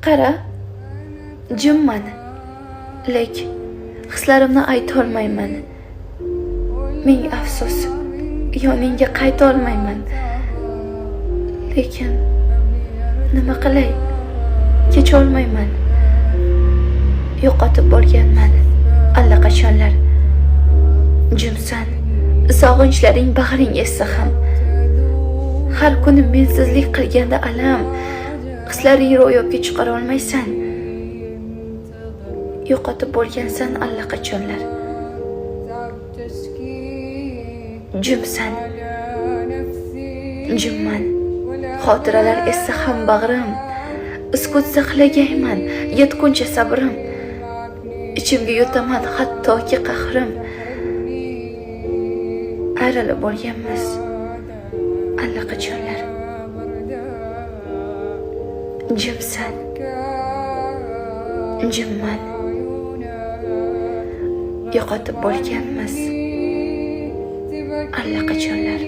Qara, jimman. Lek hislarimni ayta olmayman. Ming afsus, yoningga qayta olmayman. Lekin nima qilay? Kecha olmayman. Yo'qotib bo'lganman allaqachonlar. Jimsan, sog'inchlaring bag'ring essa ham. Har kuni mensizlik qilganda alam, hislaring ro'yobga chiqara olmaysan. Yo'qotib bo'lgansan allaqachonlar. Jimsan, jimman. Xotiralar essa ham bag'rim. Iskut saqlagayman, yetguncha sabrim. Ichimga yutaman hattoki qahrim. Ayrilib bo'lganmiz allaqachonlar. Jimsan, jimman. Yo'qotib bo'lganmiz allaqachonlar.